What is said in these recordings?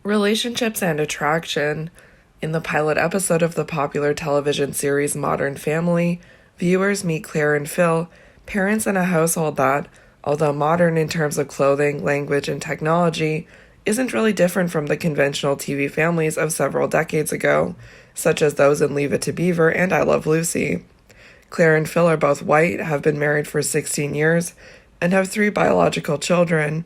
Relationships and attraction. In the pilot episode of the popular television series Modern Family, viewers meet Claire and Phil, parents in a household that, although modern in terms of clothing, language, and technology, isn't really different from the conventional TV families of several decades ago, such as those in Leave It to Beaver and I Love Lucy. Claire and Phil are both white, have been married for 16 years, and have 3 biological children.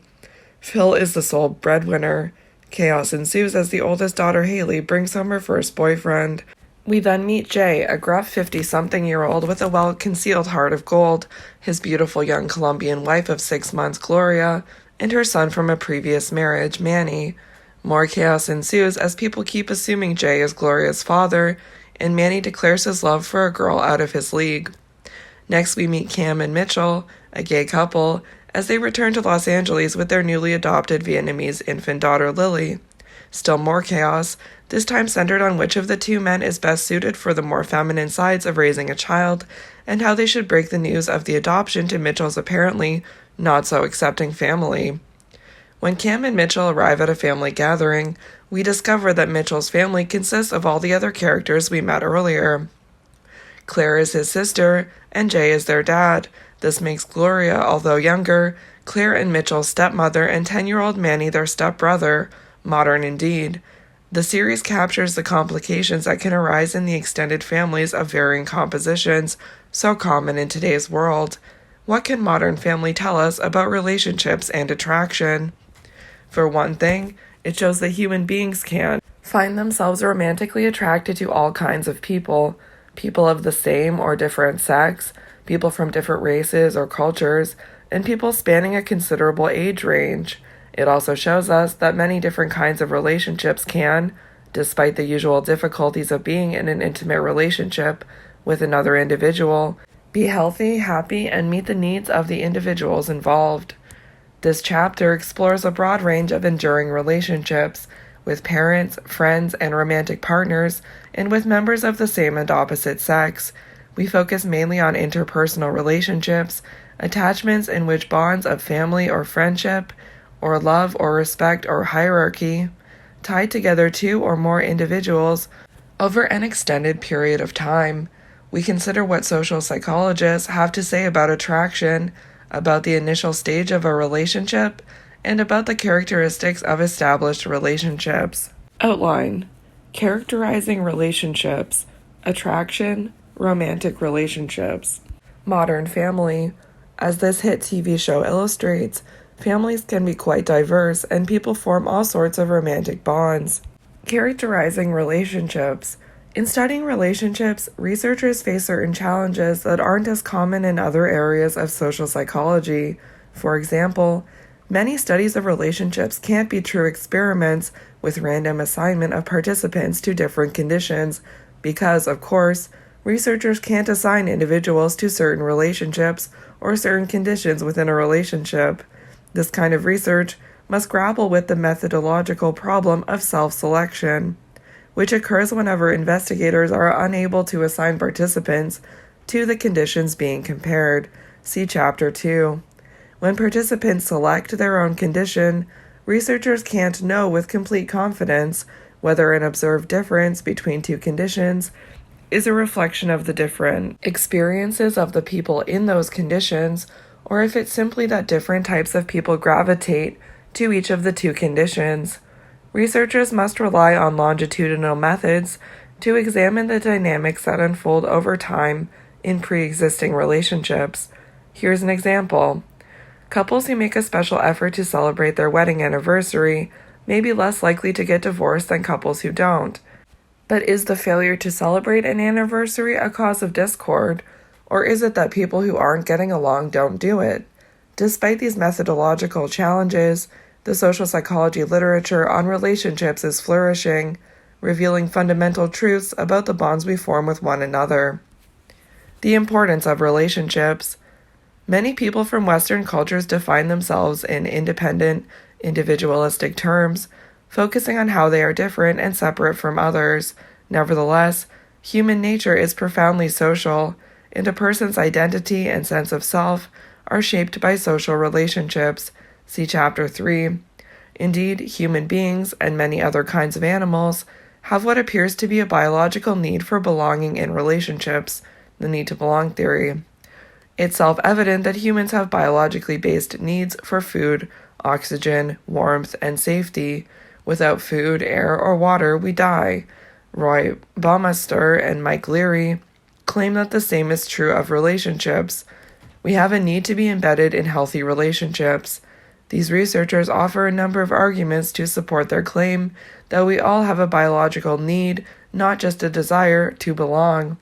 Phil is the sole breadwinner. Chaos ensues as the oldest daughter, Haley, brings home her first boyfriend. We then meet Jay, a gruff 50-something-year-old with a well-concealed heart of gold, his beautiful young Colombian wife of 6 months, Gloria, and her son from a previous marriage, Manny. More chaos ensues as people keep assuming Jay is Gloria's father, and Manny declares his love for a girl out of his league. Next, we meet Cam and Mitchell, a gay couple, as they return to Los Angeles with their newly adopted Vietnamese infant daughter, Lily. Still more chaos, this time centered on which of the 2 men is best suited for the more feminine sides of raising a child, and how they should break the news of the adoption to Mitchell's apparently not-so-accepting family. When Cam and Mitchell arrive at a family gathering, we discover that Mitchell's family consists of all the other characters we met earlier. Claire is his sister, and Jay is their dad. This makes Gloria, although younger, Claire and Mitchell's stepmother, and 10-year-old Manny their stepbrother. Modern indeed. The series captures the complications that can arise in the extended families of varying compositions, so common in today's world. What can Modern Family tell us about relationships and attraction? For one thing, it shows that human beings can find themselves romantically attracted to all kinds of people of the same or different sex, people from different races or cultures, and people spanning a considerable age range. It also shows us that many different kinds of relationships can, despite the usual difficulties of being in an intimate relationship with another individual, be healthy, happy, and meet the needs of the individuals involved. This chapter explores a broad range of enduring relationships with parents, friends, and romantic partners, and with members of the same and opposite sex. We focus mainly on interpersonal relationships, attachments in which bonds of family or friendship, or love or respect or hierarchy, tie together 2 or more individuals over an extended period of time. We consider what social psychologists have to say about attraction, about the initial stage of a relationship, and about the characteristics of established relationships. Outline: characterizing relationships, attraction, romantic relationships. Modern Family. As this hit TV show illustrates, families can be quite diverse and people form all sorts of romantic bonds. Characterizing relationships. In studying relationships, researchers face certain challenges that aren't as common in other areas of social psychology. For example, many studies of relationships can't be true experiments with random assignment of participants to different conditions because, of course, researchers can't assign individuals to certain relationships or certain conditions within a relationship. This kind of research must grapple with the methodological problem of self-selection, which occurs whenever investigators are unable to assign participants to the conditions being compared. See Chapter 2. When participants select their own condition, researchers can't know with complete confidence whether an observed difference between 2 conditions is a reflection of the different experiences of the people in those conditions, or if it's simply that different types of people gravitate to each of the 2 conditions. Researchers must rely on longitudinal methods to examine the dynamics that unfold over time in pre-existing relationships. Here's an example. Couples who make a special effort to celebrate their wedding anniversary may be less likely to get divorced than couples who don't. But is the failure to celebrate an anniversary a cause of discord, or is it that people who aren't getting along don't do it? Despite these methodological challenges, the social psychology literature on relationships is flourishing, revealing fundamental truths about the bonds we form with one another. The importance of relationships. Many people from Western cultures define themselves in independent, individualistic terms, focusing on how they are different and separate from others. Nevertheless, human nature is profoundly social, and a person's identity and sense of self are shaped by social relationships. See Chapter 3. Indeed, human beings, and many other kinds of animals, have what appears to be a biological need for belonging in relationships, the need to belong theory. It's self-evident that humans have biologically based needs for food, oxygen, warmth, and safety. Without food, air, or water, we die. Roy Baumeister and Mike Leary claim that the same is true of relationships. We have a need to be embedded in healthy relationships. These researchers offer a number of arguments to support their claim that we all have a biological need, not just a desire, to belong.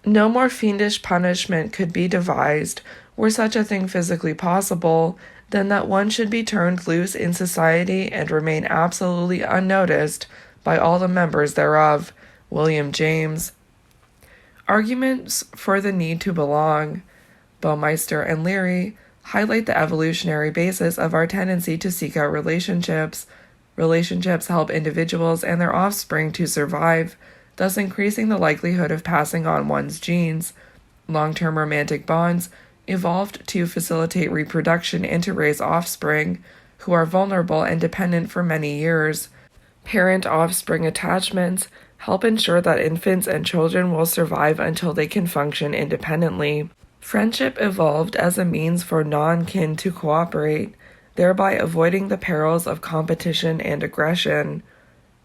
No more fiendish punishment could be devised, were such a thing physically possible, than that one should be turned loose in society and remain absolutely unnoticed by all the members thereof. William James. Arguments for the need to belong. Baumeister and Leary highlight the evolutionary basis of our tendency to seek out relationships. Relationships help individuals and their offspring to survive, thus increasing the likelihood of passing on one's genes. Long-term romantic bonds evolved to facilitate reproduction and to raise offspring, who are vulnerable and dependent for many years. Parent-offspring attachments help ensure that infants and children will survive until they can function independently. Friendship evolved as a means for non-kin to cooperate, thereby avoiding the perils of competition and aggression.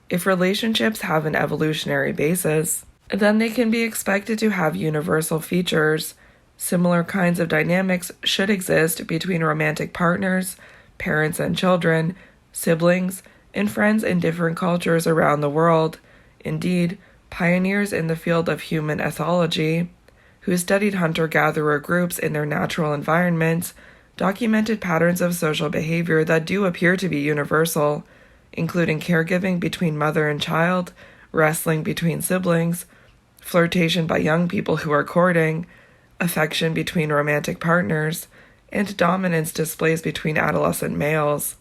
If relationships have an evolutionary basis, then they can be expected to have universal features. Similar kinds of dynamics should exist between romantic partners, parents and children, siblings, and friends in different cultures around the world. Indeed, pioneers in the field of human ethology, who studied hunter-gatherer groups in their natural environments, documented patterns of social behavior that do appear to be universal, including caregiving between mother and child, wrestling between siblings, flirtation by young people who are courting, affection between romantic partners, and dominance displays between adolescent males.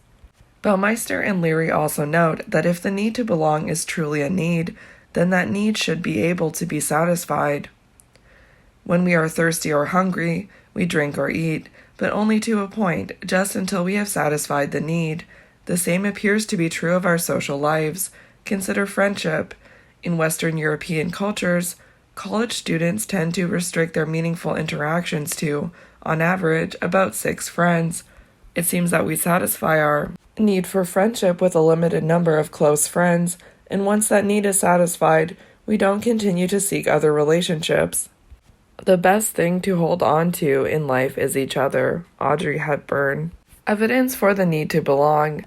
Baumeister and Leary also note that if the need to belong is truly a need, then that need should be able to be satisfied. When we are thirsty or hungry, we drink or eat, but only to a point, just until we have satisfied the need. The same appears to be true of our social lives. Consider friendship. In Western European cultures, college students tend to restrict their meaningful interactions to, on average, about 6 friends. It seems that we satisfy our need for friendship with a limited number of close friends, and once that need is satisfied, we don't continue to seek other relationships. The best thing to hold on to in life is each other. Audrey Hepburn. Evidence for the need to belong.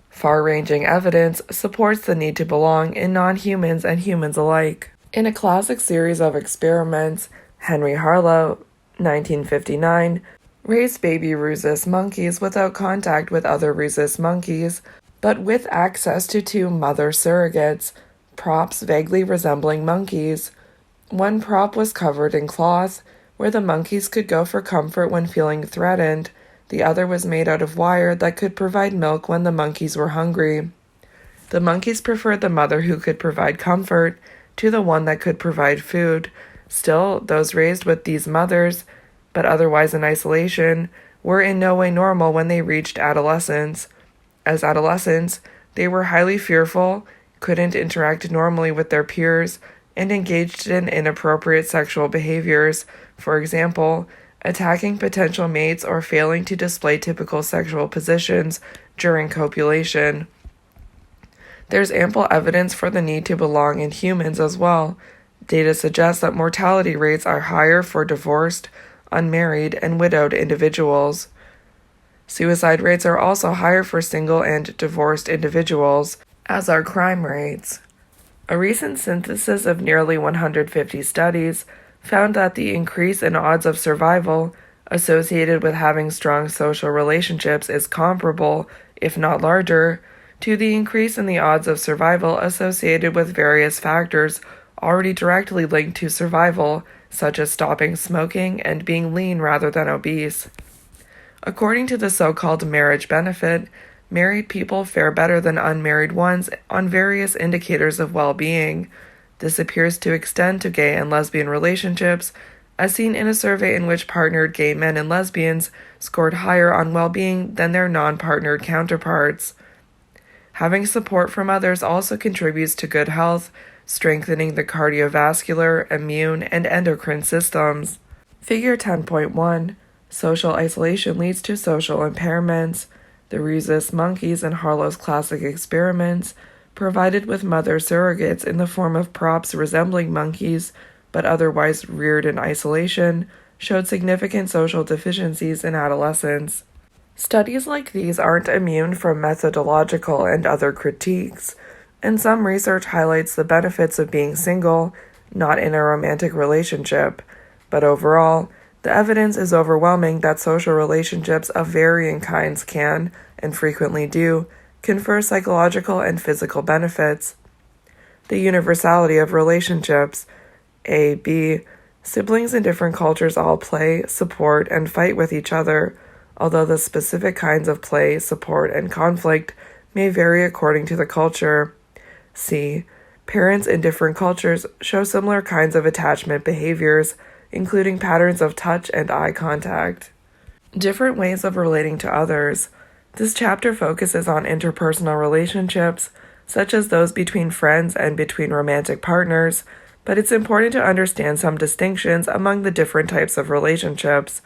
Far-ranging evidence supports the need to belong in non-humans and humans alike. In a classic series of experiments, Henry Harlow, 1959, raised baby rhesus monkeys without contact with other rhesus monkeys, but with access to 2 mother surrogates, props vaguely resembling monkeys. One prop was covered in cloth, where the monkeys could go for comfort when feeling threatened. The other was made out of wire that could provide milk when the monkeys were hungry. The monkeys preferred the mother who could provide comfort to the one that could provide food. Still, those raised with these mothers, but otherwise in isolation, were in no way normal when they reached adolescence. As adolescents, they were highly fearful, couldn't interact normally with their peers, and engaged in inappropriate sexual behaviors, for example, attacking potential mates or failing to display typical sexual positions during copulation. There's ample evidence for the need to belong in humans as well. Data suggests that mortality rates are higher for divorced, unmarried, and widowed individuals. Suicide rates are also higher for single and divorced individuals, as are crime rates. A recent synthesis of nearly 150 studies found that the increase in odds of survival associated with having strong social relationships is comparable, if not larger, to the increase in the odds of survival associated with various factors already directly linked to survival, such as stopping smoking and being lean rather than obese. According to the so-called marriage benefit, married people fare better than unmarried ones on various indicators of well-being. This appears to extend to gay and lesbian relationships, as seen in a survey in which partnered gay men and lesbians scored higher on well-being than their non-partnered counterparts. Having support from others also contributes to good health, strengthening the cardiovascular, immune, and endocrine systems. Figure 10.1. Social isolation leads to social impairments. The rhesus monkeys in Harlow's classic experiments, provided with mother surrogates in the form of props resembling monkeys, but otherwise reared in isolation, showed significant social deficiencies in adolescents. Studies like these aren't immune from methodological and other critiques, and some research highlights the benefits of being single, not in a romantic relationship. But overall, the evidence is overwhelming that social relationships of varying kinds can, and frequently do, confer psychological and physical benefits. The universality of relationships. A.B. Siblings in different cultures all play, support, and fight with each other, although the specific kinds of play, support, and conflict may vary according to the culture. C. Parents in different cultures show similar kinds of attachment behaviors, including patterns of touch and eye contact. Different ways of relating to others. This chapter focuses on interpersonal relationships, such as those between friends and between romantic partners, but it's important to understand some distinctions among the different types of relationships.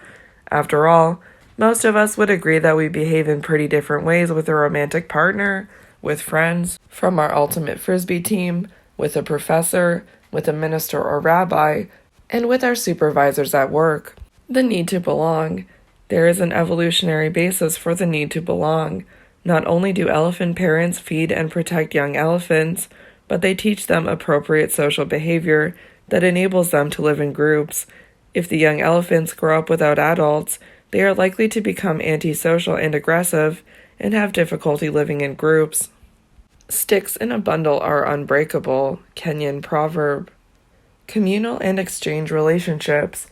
After all, most of us would agree that we behave in pretty different ways with a romantic partner, with friends, from our ultimate frisbee team, with a professor, with a minister or rabbi, and with our supervisors at work. The need to belong. There is an evolutionary basis for the need to belong. Not only do elephant parents feed and protect young elephants, but they teach them appropriate social behavior that enables them to live in groups. If the young elephants grow up without adults, they are likely to become antisocial and aggressive and have difficulty living in groups. Sticks in a bundle are unbreakable. Kenyan proverb. Communal and exchange relationships.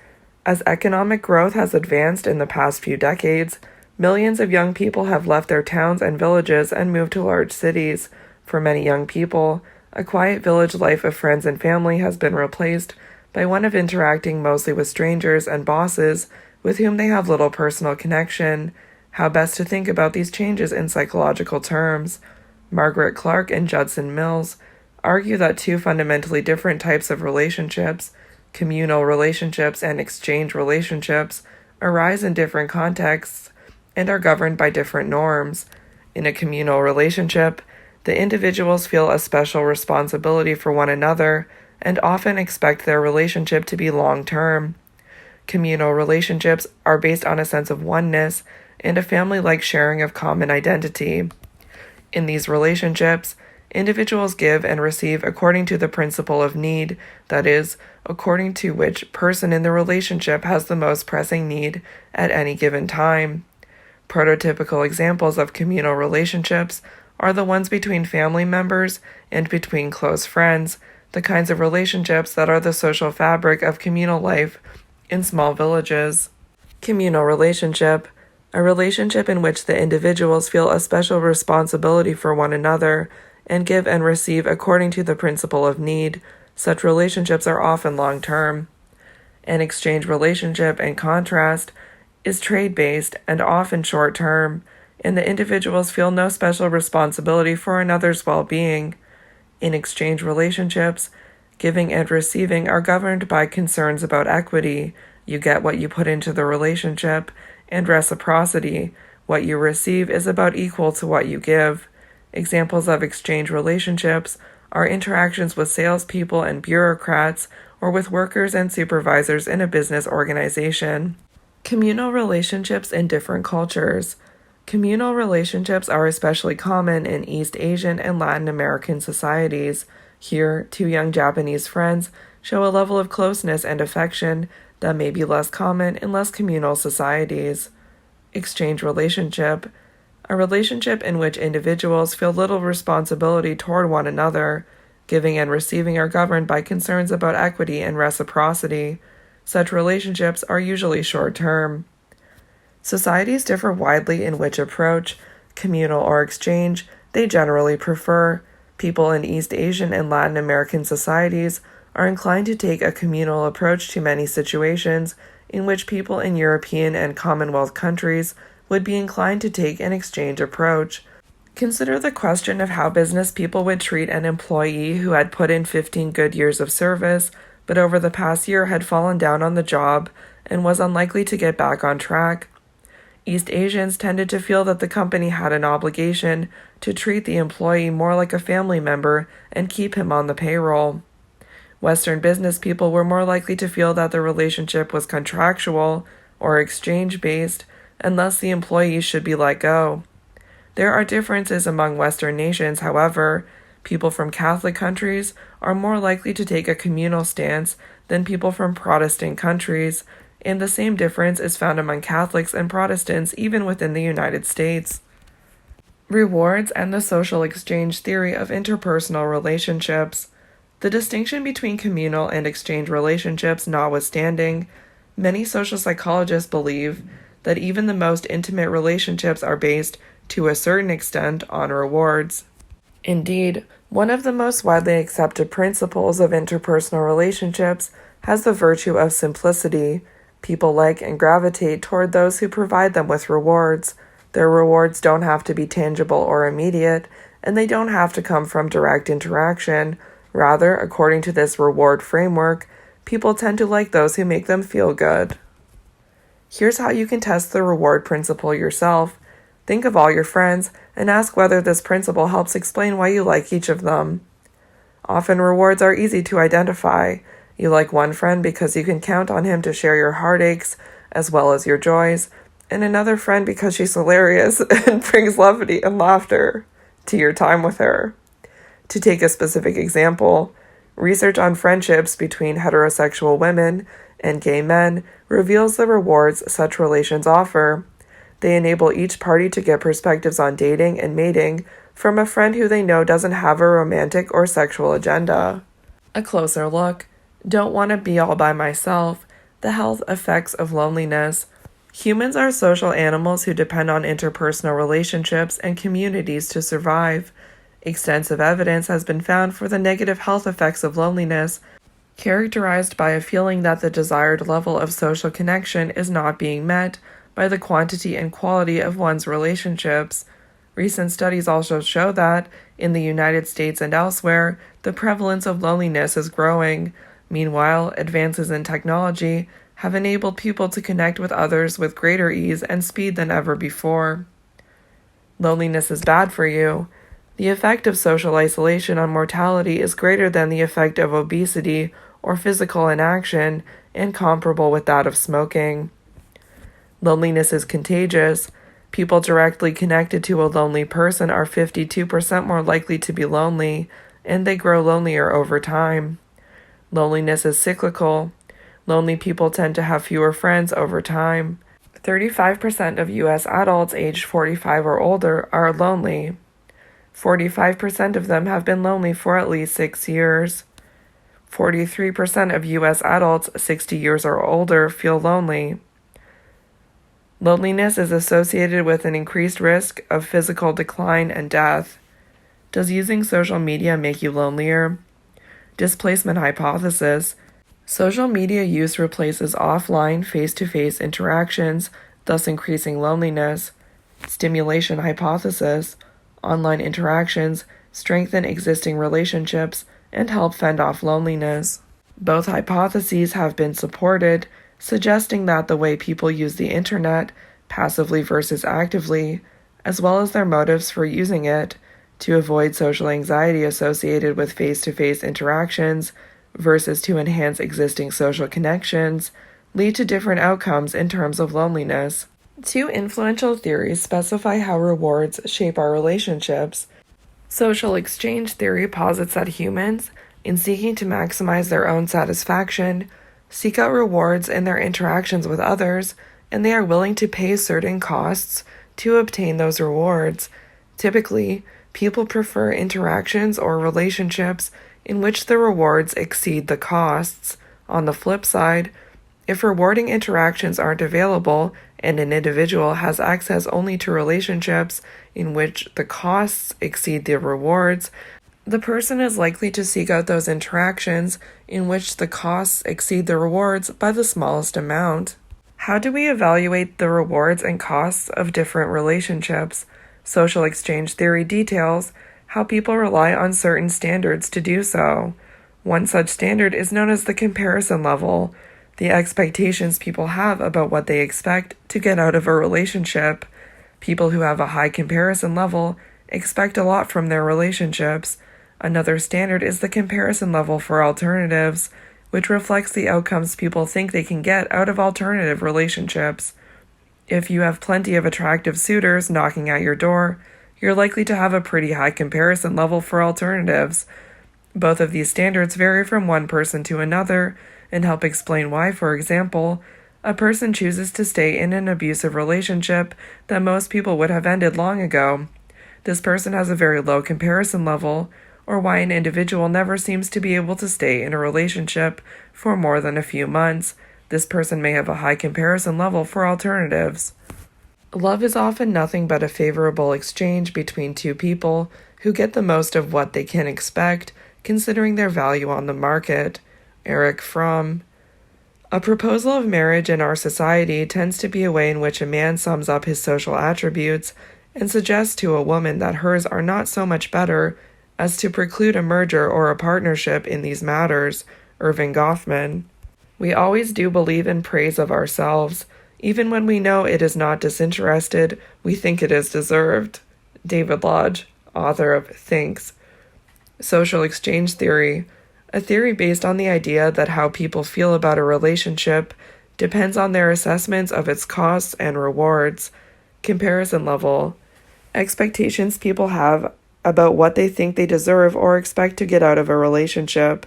As economic growth has advanced in the past few decades, millions of young people have left their towns and villages and moved to large cities. For many young people, a quiet village life of friends and family has been replaced by one of interacting mostly with strangers and bosses with whom they have little personal connection. How best to think about these changes in psychological terms? Margaret Clark and Judson Mills argue that two fundamentally different types of relationships, communal relationships and exchange relationships, arise in different contexts and are governed by different norms. In a communal relationship, the individuals feel a special responsibility for one another and often expect their relationship to be long-term. Communal relationships are based on a sense of oneness and a family-like sharing of common identity. In these relationships, individuals give and receive according to the principle of need, that is, according to which person in the relationship has the most pressing need at any given time. Prototypical examples of communal relationships are the ones between family members and between close friends, the kinds of relationships that are the social fabric of communal life in small villages. Communal relationship, a relationship in which the individuals feel a special responsibility for one another and give and receive according to the principle of need. Such relationships are often long-term. An exchange relationship, in contrast, is trade-based and often short-term, and the individuals feel no special responsibility for another's well-being. In exchange relationships, giving and receiving are governed by concerns about equity. You get what you put into the relationship, and reciprocity. What you receive is about equal to what you give. Examples of exchange relationships are interactions with salespeople and bureaucrats, or with workers and supervisors in a business organization. Communal relationships in different cultures. Communal relationships are especially common in East Asian and Latin American societies. Here, two young Japanese friends show a level of closeness and affection that may be less common in less communal societies. Exchange relationship, a relationship in which individuals feel little responsibility toward one another. Giving and receiving are governed by concerns about equity and reciprocity. Such relationships are usually short-term. Societies differ widely in which approach, communal or exchange, they generally prefer. People in East Asian and Latin American societies are inclined to take a communal approach to many situations in which people in European and Commonwealth countries would be inclined to take an exchange approach. Consider the question of how business people would treat an employee who had put in 15 good years of service, but over the past year had fallen down on the job and was unlikely to get back on track. East Asians tended to feel that the company had an obligation to treat the employee more like a family member and keep him on the payroll. Western business people were more likely to feel that the relationship was contractual or exchange-based, and thus the employee should be let go. There are differences among Western nations, however. People from Catholic countries are more likely to take a communal stance than people from Protestant countries, and the same difference is found among Catholics and Protestants even within the United States. Rewards and the social exchange theory of interpersonal relationships. The distinction between communal and exchange relationships notwithstanding, many social psychologists believe that even the most intimate relationships are based, to a certain extent, on rewards. Indeed, one of the most widely accepted principles of interpersonal relationships has the virtue of simplicity. People like and gravitate toward those who provide them with rewards. Their rewards don't have to be tangible or immediate, and they don't have to come from direct interaction. Rather, according to this reward framework, people tend to like those who make them feel good. Here's how you can test the reward principle yourself. Think of all your friends and ask whether this principle helps explain why you like each of them. Often rewards are easy to identify. You like one friend because you can count on him to share your heartaches as well as your joys, and another friend because she's hilarious and brings levity and laughter to your time with her. To take a specific example, research on friendships between heterosexual women and gay men reveals the rewards such relations offer. They enable each party to get perspectives on dating and mating from a friend who they know doesn't have a romantic or sexual agenda. A closer look. Don't want to be all by myself. The health effects of loneliness. Humans are social animals who depend on interpersonal relationships and communities to survive. Extensive evidence has been found for the negative health effects of loneliness, characterized by a feeling that the desired level of social connection is not being met by the quantity and quality of one's relationships. Recent studies also show that, in the United States and elsewhere, the prevalence of loneliness is growing. Meanwhile, advances in technology have enabled people to connect with others with greater ease and speed than ever before. Loneliness is bad for you. The effect of social isolation on mortality is greater than the effect of obesity or physical inaction, and comparable with that of smoking. Loneliness is contagious. People directly connected to a lonely person are 52% more likely to be lonely, and they grow lonelier over time. Loneliness is cyclical. Lonely people tend to have fewer friends over time. 35% of U.S. adults aged 45 or older are lonely. 45% of them have been lonely for at least 6 years. 43% of U.S. adults 60 years or older feel lonely. Loneliness is associated with an increased risk of physical decline and death. Does using social media make you lonelier? Displacement hypothesis. Social media use replaces offline, face-to-face interactions, thus increasing loneliness. Stimulation hypothesis. Online interactions strengthen existing relationships and help fend off loneliness. Both hypotheses have been supported, suggesting that the way people use the internet, passively versus actively, as well as their motives for using it, to avoid social anxiety associated with face-to-face interactions versus to enhance existing social connections, lead to different outcomes in terms of loneliness. Two influential theories specify how rewards shape our relationships. Social exchange theory posits that humans, in seeking to maximize their own satisfaction, seek out rewards in their interactions with others, and they are willing to pay certain costs to obtain those rewards. Typically, people prefer interactions or relationships in which the rewards exceed the costs. On the flip side, if rewarding interactions aren't available and an individual has access only to relationships in which the costs exceed the rewards, the person is likely to seek out those interactions in which the costs exceed the rewards by the smallest amount. How do we evaluate the rewards and costs of different relationships? Social exchange theory details how people rely on certain standards to do so. One such standard is known as the comparison level, the expectations people have about what they expect to get out of a relationship. People who have a high comparison level expect a lot from their relationships. Another standard is the comparison level for alternatives, which reflects the outcomes people think they can get out of alternative relationships. If you have plenty of attractive suitors knocking at your door, you're likely to have a pretty high comparison level for alternatives. Both of these standards vary from one person to another and help explain why, for example, a person chooses to stay in an abusive relationship that most people would have ended long ago. This person has a very low comparison level, or why an individual never seems to be able to stay in a relationship for more than a few months. This person may have a high comparison level for alternatives. Love is often nothing but a favorable exchange between two people who get the most of what they can expect, considering their value on the market. Eric Fromm. A proposal of marriage in our society tends to be a way in which a man sums up his social attributes and suggests to a woman that hers are not so much better as to preclude a merger or a partnership in these matters. Irving Goffman. We always do believe in praise of ourselves. Even when we know it is not disinterested, we think it is deserved. David Lodge, author of Thinks. Social exchange theory, a theory based on the idea that how people feel about a relationship depends on their assessments of its costs and rewards. Comparison level, expectations people have about what they think they deserve or expect to get out of a relationship.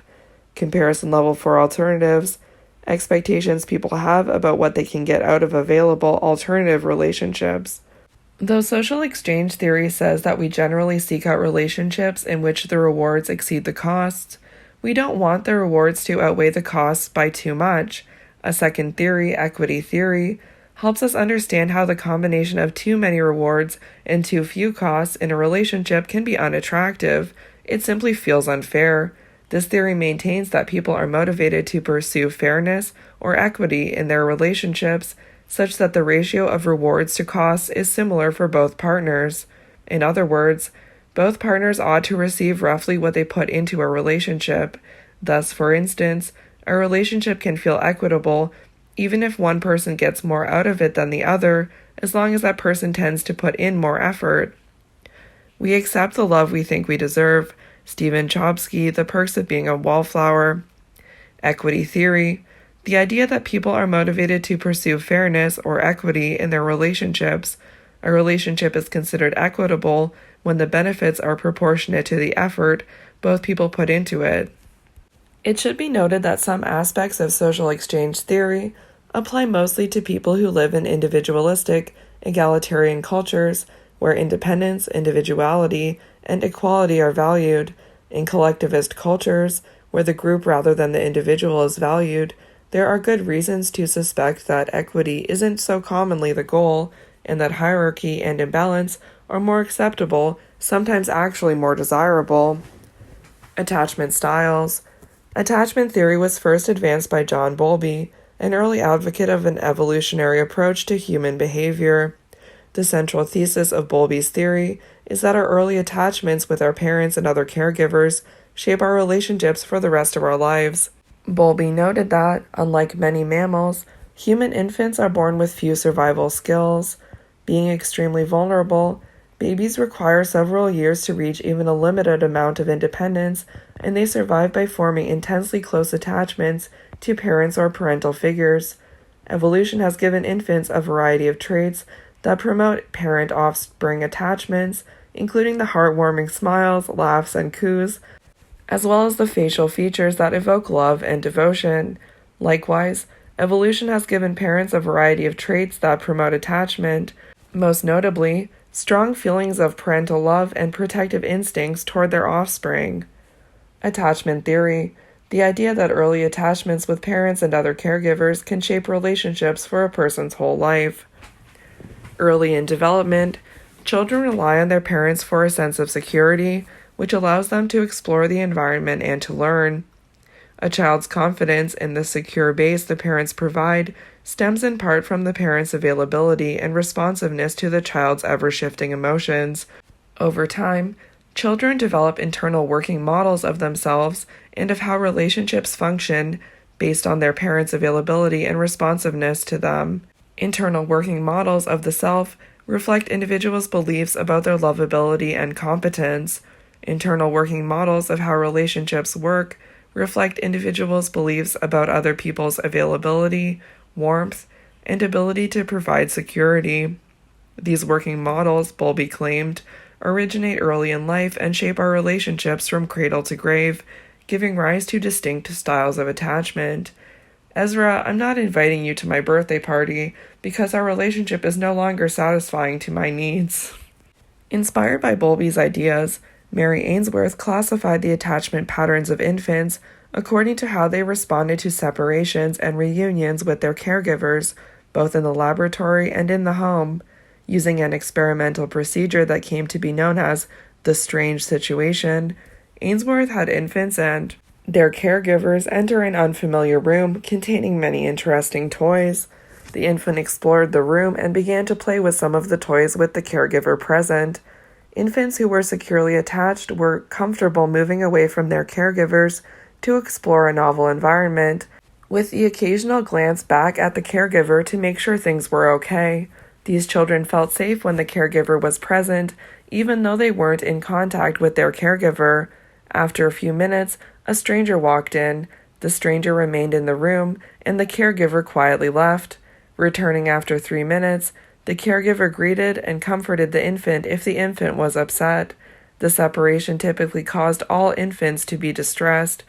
Comparison level for alternatives, expectations people have about what they can get out of available alternative relationships. Though social exchange theory says that we generally seek out relationships in which the rewards exceed the costs, we don't want the rewards to outweigh the costs by too much. A second theory, equity theory, helps us understand how the combination of too many rewards and too few costs in a relationship can be unattractive. It simply feels unfair. This theory maintains that people are motivated to pursue fairness or equity in their relationships, such that the ratio of rewards to costs is similar for both partners. In other words, both partners ought to receive roughly what they put into a relationship. Thus, for instance, a relationship can feel equitable even if one person gets more out of it than the other, as long as that person tends to put in more effort. We accept the love we think we deserve. Stephen Chbosky, The Perks of Being a Wallflower. Equity theory, the idea that people are motivated to pursue fairness or equity in their relationships. A relationship is considered equitable when the benefits are proportionate to the effort both people put into it. It should be noted that some aspects of social exchange theory apply mostly to people who live in individualistic, egalitarian cultures where independence, individuality, and equality are valued. In collectivist cultures, where the group rather than the individual is valued, there are good reasons to suspect that equity isn't so commonly the goal, and that hierarchy and imbalance are more acceptable, sometimes actually more desirable. Attachment styles. Attachment theory was first advanced by John Bowlby, an early advocate of an evolutionary approach to human behavior. The central thesis of Bowlby's theory is that our early attachments with our parents and other caregivers shape our relationships for the rest of our lives. Bowlby noted that, unlike many mammals, human infants are born with few survival skills. Being extremely vulnerable, babies require several years to reach even a limited amount of independence, and they survive by forming intensely close attachments to parents or parental figures. Evolution has given infants a variety of traits that promote parent-offspring attachments, including the heartwarming smiles, laughs, and coos, as well as the facial features that evoke love and devotion. Likewise, evolution has given parents a variety of traits that promote attachment, most notably, strong feelings of parental love and protective instincts toward their offspring. Attachment theory, the idea that early attachments with parents and other caregivers can shape relationships for a person's whole life. Early in development, children rely on their parents for a sense of security, which allows them to explore the environment and to learn. A child's confidence in the secure base the parents provide stems in part from the parent's availability and responsiveness to the child's ever-shifting emotions. Over time, children develop internal working models of themselves and of how relationships function based on their parents' availability and responsiveness to them. Internal working models of the self reflect individuals' beliefs about their lovability and competence. Internal working models of how relationships work reflect individuals' beliefs about other people's availability, warmth, and ability to provide security. These working models, Bowlby claimed, originate early in life and shape our relationships from cradle to grave, giving rise to distinct styles of attachment. Ezra, I'm not inviting you to my birthday party because our relationship is no longer satisfying to my needs. Inspired by Bowlby's ideas, Mary Ainsworth classified the attachment patterns of infants according to how they responded to separations and reunions with their caregivers, both in the laboratory and in the home, using an experimental procedure that came to be known as the strange situation. Ainsworth had infants and their caregivers enter an unfamiliar room containing many interesting toys. The infant explored the room and began to play with some of the toys with the caregiver present. Infants who were securely attached were comfortable moving away from their caregivers to explore a novel environment, with the occasional glance back at the caregiver to make sure things were okay. These children felt safe when the caregiver was present, even though they weren't in contact with their caregiver. After a few minutes, a stranger walked in. The stranger remained in the room, and the caregiver quietly left. Returning after 3 minutes, the caregiver greeted and comforted the infant if the infant was upset. The separation typically caused all infants to be distressed,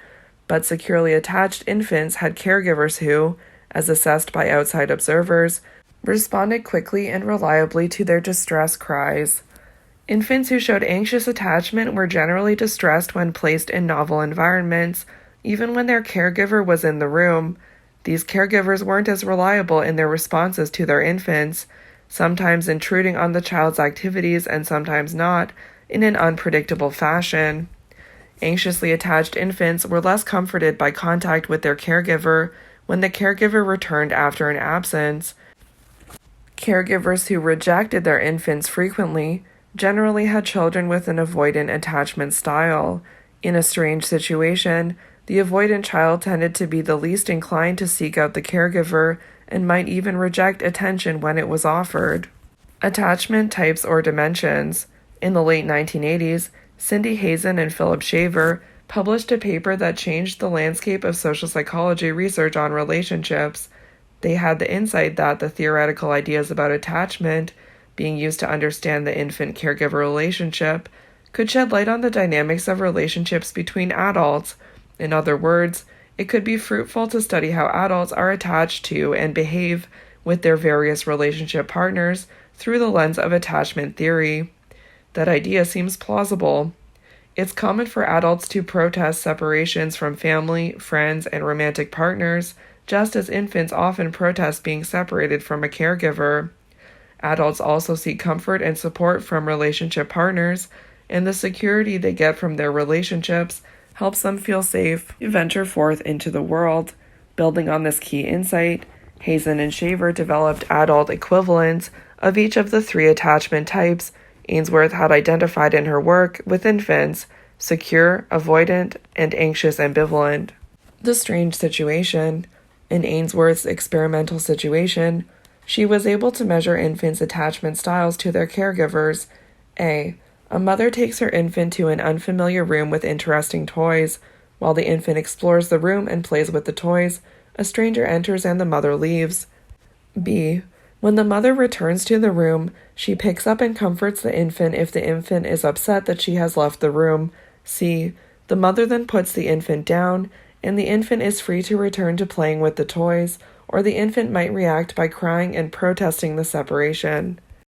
but securely attached infants had caregivers who, as assessed by outside observers, responded quickly and reliably to their distress cries. Infants who showed anxious attachment were generally distressed when placed in novel environments, even when their caregiver was in the room. These caregivers weren't as reliable in their responses to their infants, sometimes intruding on the child's activities and sometimes not, in an unpredictable fashion. Anxiously attached infants were less comforted by contact with their caregiver when the caregiver returned after an absence. Caregivers who rejected their infants frequently generally had children with an avoidant attachment style. In a strange situation, the avoidant child tended to be the least inclined to seek out the caregiver and might even reject attention when it was offered. Attachment types or dimensions. In the late 1980s, Cindy Hazen and Philip Shaver published a paper that changed the landscape of social psychology research on relationships. They had the insight that the theoretical ideas about attachment, being used to understand the infant-caregiver relationship, could shed light on the dynamics of relationships between adults. In other words, it could be fruitful to study how adults are attached to and behave with their various relationship partners through the lens of attachment theory. That idea seems plausible. It's common for adults to protest separations from family, friends, and romantic partners, just as infants often protest being separated from a caregiver. Adults also seek comfort and support from relationship partners, and the security they get from their relationships helps them feel safe to venture forth into the world. Building on this key insight, Hazen and Shaver developed adult equivalents of each of the 3 attachment types Ainsworth had identified in her work with infants: secure, avoidant, and anxious ambivalent. The strange situation. In Ainsworth's experimental situation, she was able to measure infants' attachment styles to their caregivers. A mother takes her infant to an unfamiliar room with interesting toys. While the infant explores the room and plays with the toys, a stranger enters and the mother leaves. B. When the mother returns to the room, she picks up and comforts the infant if the infant is upset that she has left the room. C. The mother then puts the infant down, and the infant is free to return to playing with the toys, or the infant might react by crying and protesting the separation.